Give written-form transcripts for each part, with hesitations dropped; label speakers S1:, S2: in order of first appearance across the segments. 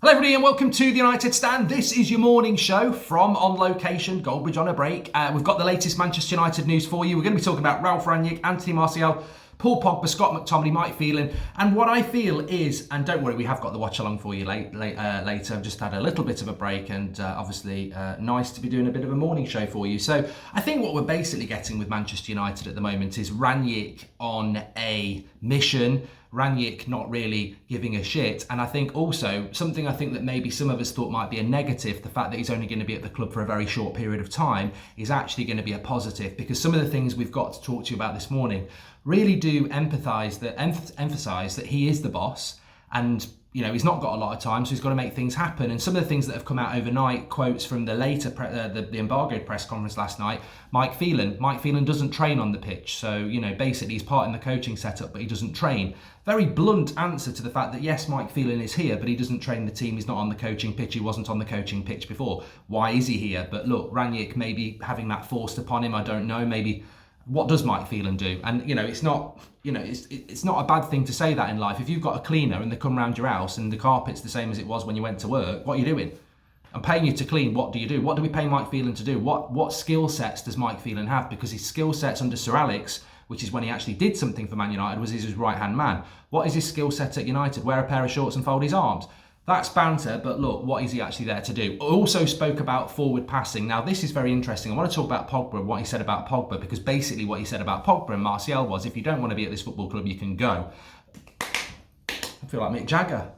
S1: Hello everybody and welcome to the United Stand. This is your morning show from On Location, Goldbridge on a break. We've got the latest Manchester United news for you. We're going to be talking about Ralf Rangnick, Anthony Martial, Paul Pogba, Scott McTominay, Mike Phelan. And what I feel is, and don't worry, we have got the watch along for you later. I've just had a little bit of a break and obviously nice to be doing a bit of a morning show for you. So I think what we're basically getting with Manchester United at the moment is Rangnick on a mission. Rangnick not really giving a shit. And I think also something I think that maybe some of us thought might be a negative, the fact that he's only going to be at the club for a very short period of time, is actually going to be a positive, because some of the things we've got to talk to you about this morning really do emphasize that he is the boss, and you know, he's not got a lot of time, so he's got to make things happen. And some of the things that have come out overnight, quotes from the later the embargoed press conference last night, Mike Phelan doesn't train on the pitch. So, you know, basically he's part in the coaching setup, but he doesn't train. Very blunt answer to the fact that yes, Mike Phelan is here, but he doesn't train the team. He's not on the coaching pitch. He wasn't on the coaching pitch before. Why is he here? But look, Rangnick maybe having that forced upon him. I don't know. Maybe what does Mike Phelan do? And you know, it's not a bad thing to say that in life. If you've got a cleaner and they come round your house and the carpet's the same as it was when you went to work, what are you doing? I'm paying you to clean. What do you do? What do we pay Mike Phelan to do? What skill sets does Mike Phelan have? Because his skill sets under Sir Alex, which is when he actually did something for Man United, was his right-hand man. What is his skill set at United? Wear a pair of shorts and fold his arms. That's banter, but look, what is he actually there to do? I also spoke about forward passing. Now, this is very interesting. I want to talk about Pogba and what he said about Pogba, because basically what he said about Pogba and Martial was, if you don't want to be at this football club, you can go. I feel like Mick Jagger.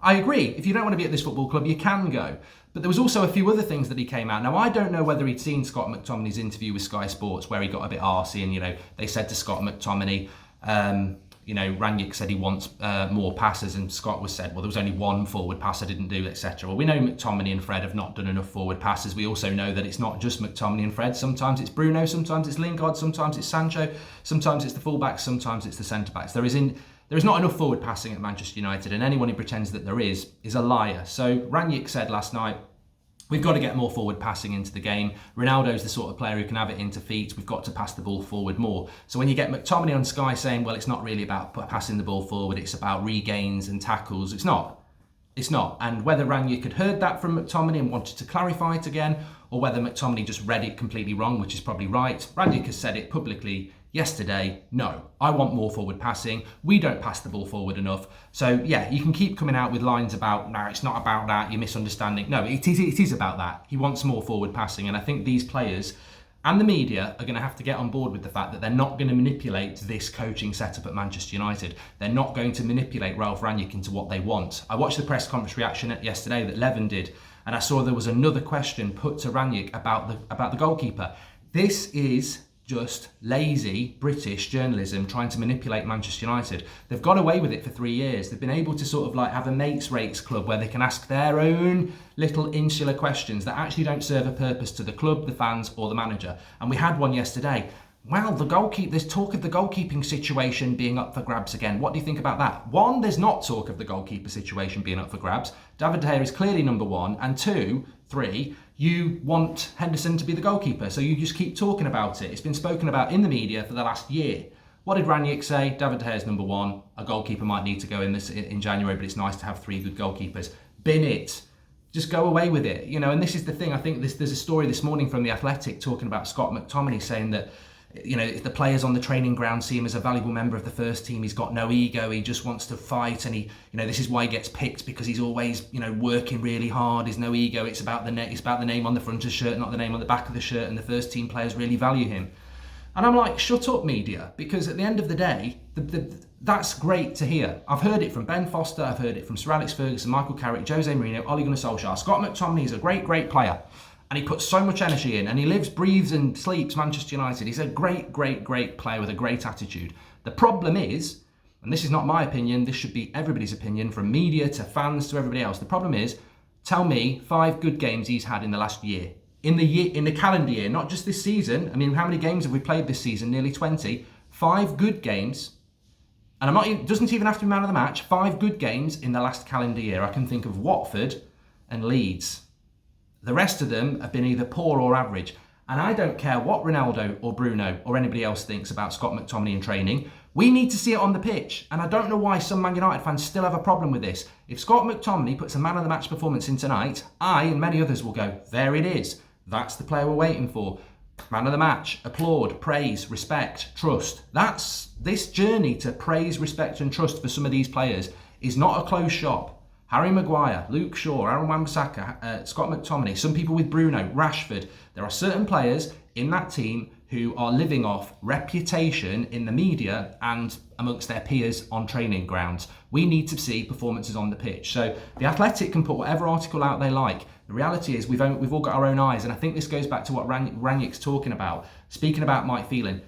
S1: I agree. If you don't want to be at this football club, you can go. But there was also a few other things that he came out. Now, I don't know whether he'd seen Scott McTominay's interview with Sky Sports where he got a bit arsey and, you know, they said to Scott McTominay, you know, Rangnick said he wants more passes, and Scott was said, well, there was only one forward pass I didn't do, etc. Well, we know McTominay and Fred have not done enough forward passes. We also know that it's not just McTominay and Fred. Sometimes it's Bruno, sometimes it's Lingard, sometimes it's Sancho, sometimes it's the fullbacks, sometimes it's the centre-backs. There is not enough forward passing at Manchester United, and anyone who pretends that there is a liar. So Rangnick said last night, we've got to get more forward passing into the game. Ronaldo's the sort of player who can have it into feet. We've got to pass the ball forward more. So when you get McTominay on Sky saying, well, it's not really about passing the ball forward, it's about regains and tackles, it's not. It's not. And whether Rangnick had heard that from McTominay and wanted to clarify it again, or whether McTominay just read it completely wrong, which is probably right, Rangnick has said it publicly yesterday. No, I want more forward passing. We don't pass the ball forward enough. So yeah, you can keep coming out with lines about, no, it's not about that, you're misunderstanding. No, it is about that. He wants more forward passing. And I think these players and the media are going to have to get on board with the fact that they're not going to manipulate this coaching setup at Manchester United. They're not going to manipulate Ralf Rangnick into what they want. I watched the press conference reaction yesterday that Levin did, and I saw there was another question put to Rangnick about the goalkeeper. This is just lazy British journalism trying to manipulate Manchester United. They've got away with it for 3 years. They've been able to sort of like have a mates rates club where they can ask their own little insular questions that actually don't serve a purpose to the club, the fans, or the manager. And we had one yesterday. Well, there's talk of the goalkeeping situation being up for grabs again. What do you think about that? One, there's not talk of the goalkeeper situation being up for grabs. David De Gea is clearly number one. And two, three, you want Henderson to be the goalkeeper, so you just keep talking about it. It's been spoken about in the media for the last year. What did Rangnick say? David De Gea is number one. A goalkeeper might need to go in January, but it's nice to have 3 good goalkeepers. Bin it. Just go away with it. You know, and this is the thing. I think there's a story this morning from The Athletic talking about Scott McTominay saying that, you know, if the players on the training ground see him as a valuable member of the first team, he's got no ego, he just wants to fight, and he, you know, this is why he gets picked, because he's always, you know, working really hard, there's no ego, it's about the name on the front of the shirt, not the name on the back of the shirt, and the first team players really value him. And I'm like, shut up, media, because at the end of the day, that's great to hear. I've heard it from Ben Foster, I've heard it from Sir Alex Ferguson, Michael Carrick, Jose Mourinho, Ole Gunnar Solskjaer. Scott McTominay is a great player. And he puts so much energy in, and he lives, breathes and sleeps Manchester United. He's a great player with a great attitude. The problem is, and this is not my opinion, this should be everybody's opinion, from media to fans to everybody else. The problem is, tell me 5 good games he's had in the last year. In the calendar year, not just this season. I mean, how many games have we played this season? Nearly 20. 5 good games. And doesn't even have to be man of the match. 5 good games in the last calendar year. I can think of Watford and Leeds. The rest of them have been either poor or average. And I don't care what Ronaldo or Bruno or anybody else thinks about Scott McTominay in training. We need to see it on the pitch. And I don't know why some Man United fans still have a problem with this. If Scott McTominay puts a man of the match performance in tonight, I and many others will go, there it is. That's the player we're waiting for. Man of the match, applaud, praise, respect, trust. That's this journey to praise, respect and trust for some of these players is not a closed shop. Harry Maguire, Luke Shaw, Aaron Wan-Bissaka, Scott McTominay, some people with Bruno, Rashford. There are certain players in that team who are living off reputation in the media and amongst their peers on training grounds. We need to see performances on the pitch. So The Athletic can put whatever article out they like. The reality is we've all got our own eyes, and I think this goes back to what Rangnick's talking about. Speaking about Mike Phelan,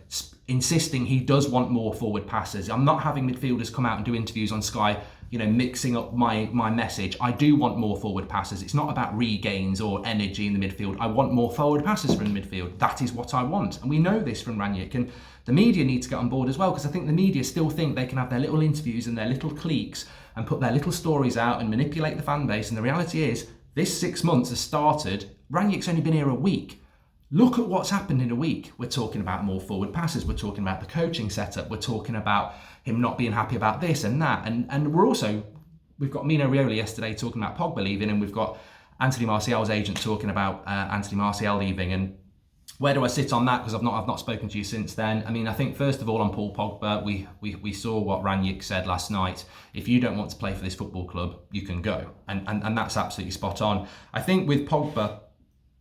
S1: insisting he does want more forward passes. I'm not having midfielders come out and do interviews on Sky, mixing up my message. I do want more forward passes. It's not about regains or energy in the midfield. I want more forward passes from the midfield. That is what I want. And we know this from Rangnick. And the media need to get on board as well, because I think the media still think they can have their little interviews and their little cliques and put their little stories out and manipulate the fan base. And the reality is, this 6 months has started. Rangnick's only been here a week. Look at what's happened in a week. We're talking about more forward passes. We're talking about the coaching setup. We're talking about him not being happy about this and that. And we've got Mino Raiola yesterday talking about Pogba leaving, and we've got Anthony Martial's agent talking about Anthony Martial leaving. And where do I sit on that? Because I've not spoken to you since then. I mean, I think first of all on Paul Pogba, we saw what Rangnick said last night. If you don't want to play for this football club, you can go. And that's absolutely spot on. I think with Pogba,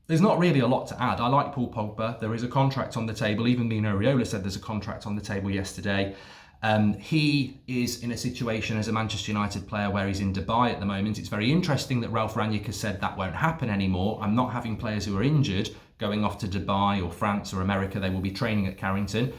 S1: there's not really a lot to add. I like Paul Pogba. There is a contract on the table. Even Mino Raiola said there's a contract on the table yesterday. He is in a situation as a Manchester United player where he's in Dubai at the moment. It's very interesting that Ralph Rangnick has said that won't happen anymore. I'm not having players who are injured going off to Dubai or France or America. They will be training at Carrington.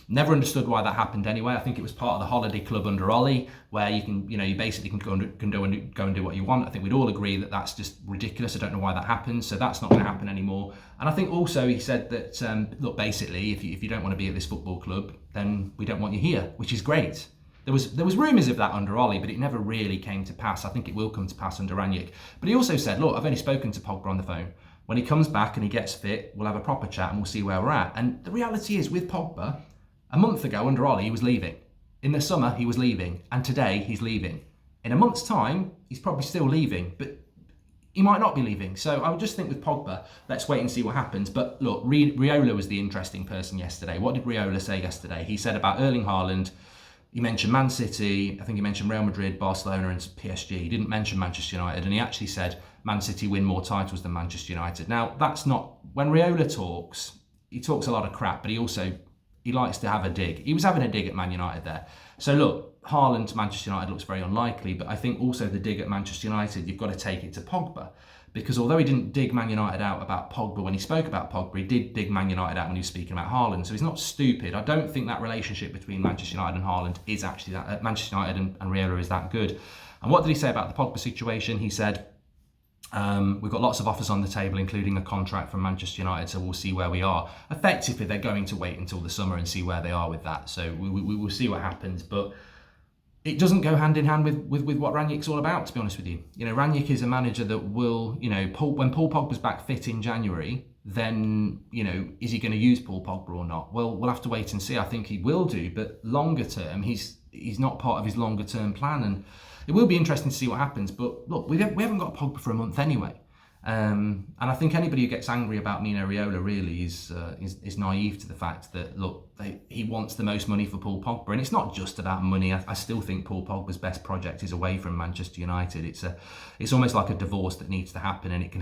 S1: Never understood why that happened anyway. I think it was part of the holiday club under Ollie, where you basically can go and do what you want. I think we'd all agree that that's just ridiculous. I don't know why that happened. So that's not going to happen anymore. And I think also he said that, look, basically, if you don't want to be at this football club, then we don't want you here, which is great. There was rumours of that under Ollie, but it never really came to pass. I think it will come to pass under Rangnick. But he also said, look, I've only spoken to Pogba on the phone. When he comes back and he gets fit, we'll have a proper chat and we'll see where we're at. And the reality is with Pogba, a month ago under Ollie, he was leaving. In the summer, he was leaving. And today, he's leaving. In a month's time, he's probably still leaving, but he might not be leaving. So I would just think with Pogba, let's wait and see what happens. But look, Raiola was the interesting person yesterday. What did Raiola say yesterday? He said about Erling Haaland, he mentioned Man City, I think he mentioned Real Madrid, Barcelona and PSG. He didn't mention Manchester United, and he actually said Man City win more titles than Manchester United. Now, that's not, when Raiola talks, he talks a lot of crap, but he likes to have a dig. He was having a dig at Man United there. So look, Haaland to Manchester United looks very unlikely, but I think also the dig at Manchester United, you've got to take it to Pogba. Because although he didn't dig Man United out about Pogba when he spoke about Pogba, he did dig Man United out when he was speaking about Haaland. So he's not stupid. I don't think that relationship between Manchester United and Haaland is actually that, Manchester United and Raiola is that good. And what did he say about the Pogba situation? He said, we've got lots of offers on the table, including a contract from Manchester United, so we'll see where we are. Effectively, they're going to wait until the summer and see where they are with that. So we will see what happens. But it doesn't go hand in hand with what Rangnick's all about, to be honest with you. Rangnick is a manager that will, when Paul Pogba's back fit in January, then, is he going to use Paul Pogba or not? Well, we'll have to wait and see. I think he will do, but longer term, he's not part of his longer term plan. And it will be interesting to see what happens. But look, we haven't got Pogba for a month anyway. And I think anybody who gets angry about Mino Raiola really is naive to the fact that, look, he wants the most money for Paul Pogba. And it's not just about money. I still think Paul Pogba's best project is away from Manchester United. It's almost like a divorce that needs to happen, and it can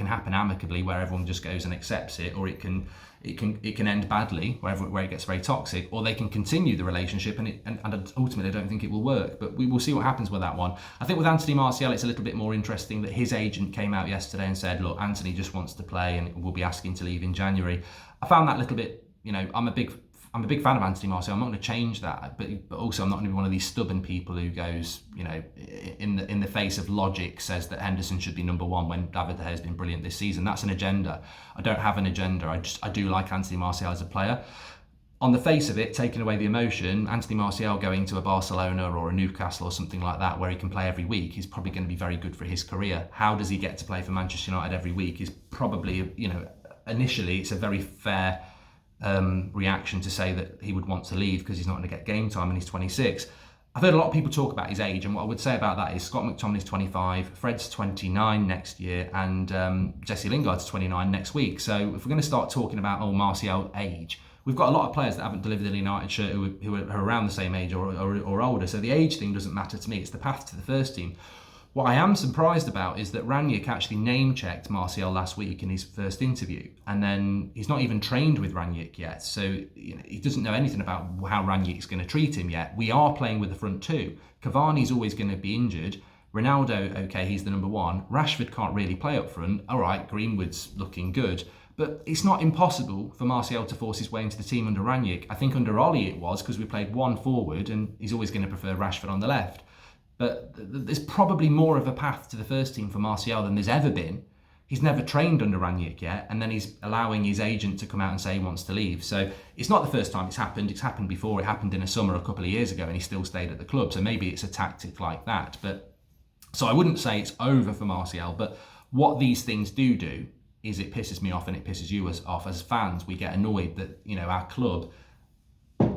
S1: happen amicably where everyone just goes and accepts it, or it can end badly where it gets very toxic, or they can continue the relationship and ultimately I don't think it will work. But we will see what happens with that one. I think with Anthony Martial, it's a little bit more interesting that his agent came out yesterday and said, look, Anthony just wants to play and will be asking to leave in January. I found that a little bit, I'm a big fan of Anthony Martial. I'm not going to change that, but also I'm not going to be one of these stubborn people who goes, in the face of logic, says that Henderson should be number one when David De Gea has been brilliant this season. That's an agenda. I don't have an agenda. I do like Anthony Martial as a player. On the face of it, taking away the emotion, Anthony Martial going to a Barcelona or a Newcastle or something like that where he can play every week is probably going to be very good for his career. How does he get to play for Manchester United every week is probably, initially it's a very fair reaction to say that he would want to leave because he's not going to get game time and he's 26. I've heard a lot of people talk about his age, and what I would say about that is Scott McTominay's 25, Fred's 29 next year, and Jesse Lingard's 29 next week. So if we're going to start talking about Martial's age, we've got a lot of players that haven't delivered in a United shirt who are around the same age or older. So the age thing doesn't matter to me. It's the path to the first team. What I am surprised about is that Rangnick actually name-checked Martial last week in his first interview, and then he's not even trained with Rangnick yet, so he doesn't know anything about how Rangnick's going to treat him yet. We are playing with the front two. Cavani's always going to be injured. Ronaldo, okay, he's the number one. Rashford can't really play up front. All right, Greenwood's looking good. But it's not impossible for Martial to force his way into the team under Rangnick. I think under Ollie it was, because we played one forward, and he's always going to prefer Rashford on the left. But there's probably more of a path to the first team for Martial than there's ever been. He's never trained under Rangnick yet, and then he's allowing his agent to come out and say he wants to leave. So it's not the first time it's happened. It's happened before. It happened in a summer a couple of years ago, and he still stayed at the club. So maybe it's a tactic like that. But so I wouldn't say it's over for Martial. But what these things do is it pisses me off, and it pisses you off as fans. We get annoyed that our club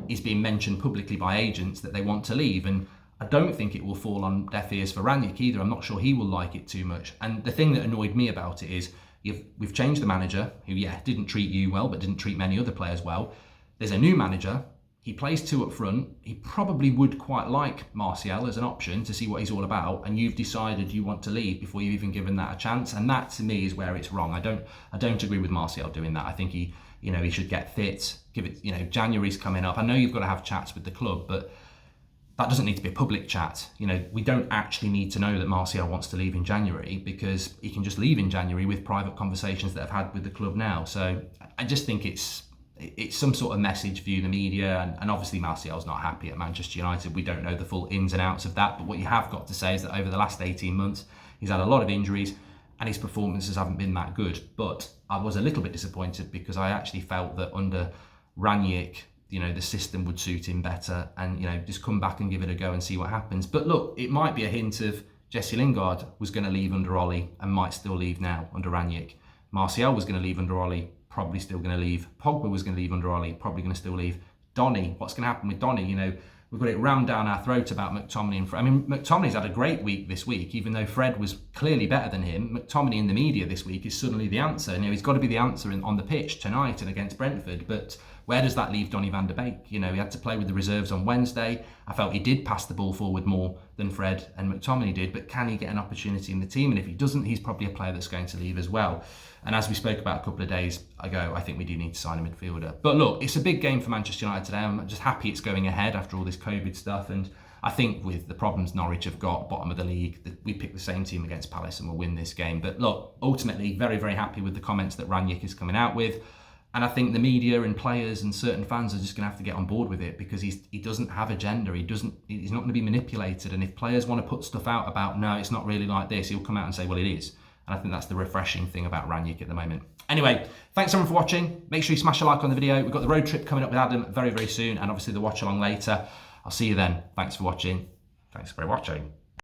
S1: is being mentioned publicly by agents that they want to leave, and I don't think it will fall on deaf ears for Rangnick either. I'm not sure he will like it too much. And the thing that annoyed me about it is we've changed the manager, who, didn't treat you well, but didn't treat many other players well. There's a new manager. He plays two up front. He probably would quite like Martial as an option to see what he's all about. And you've decided you want to leave before you've even given that a chance. And that, to me, is where it's wrong. I don't agree with Martial doing that. I think he should get fit. Give it, January's coming up. I know you've got to have chats with the club, but that doesn't need to be a public chat. We don't actually need to know that Martial wants to leave in January, because he can just leave in January with private conversations that I've had with the club now. So I just think it's some sort of message via the media, and obviously Martial's not happy at Manchester United. We don't know the full ins and outs of that, but what you have got to say is that over the last 18 months, he's had a lot of injuries and his performances haven't been that good. But I was a little bit disappointed because I actually felt that under Rangnick, the system would suit him better, and just come back and give it a go and see what happens. But look, it might be a hint of Jesse Lingard was going to leave under Ollie and might still leave now under Rangnick. Martial was going to leave under Ollie, probably still going to leave. Pogba was going to leave under Ollie, probably going to still leave. Donny, what's going to happen with Donny? We've got it rammed down our throat about McTominay and Fred. McTominay's had a great week this week, even though Fred was clearly better than him. McTominay in the media this week is suddenly the answer. He's got to be the answer on the pitch tonight and against Brentford. But where does that leave Donny van der Beek? He had to play with the reserves on Wednesday. I felt he did pass the ball forward more than Fred and McTominay did, but can he get an opportunity in the team? And if he doesn't, he's probably a player that's going to leave as well. And as we spoke about a couple of days ago, I think we do need to sign a midfielder. But look, it's a big game for Manchester United today. I'm just happy it's going ahead after all this COVID stuff. And I think with the problems Norwich have got, bottom of the league, we pick the same team against Palace and we'll win this game. But look, ultimately, very, very happy with the comments that Rangnick is coming out with. And I think the media and players and certain fans are just going to have to get on board with it, because he doesn't have agenda. He's not going to be manipulated. And if players want to put stuff out about, no, it's not really like this, he'll come out and say, well, it is. And I think that's the refreshing thing about Rangnick at the moment. Anyway, thanks everyone for watching. Make sure you smash a like on the video. We've got the road trip coming up with Adam very, very soon, and obviously the watch along later. I'll see you then. Thanks for watching. Thanks for watching.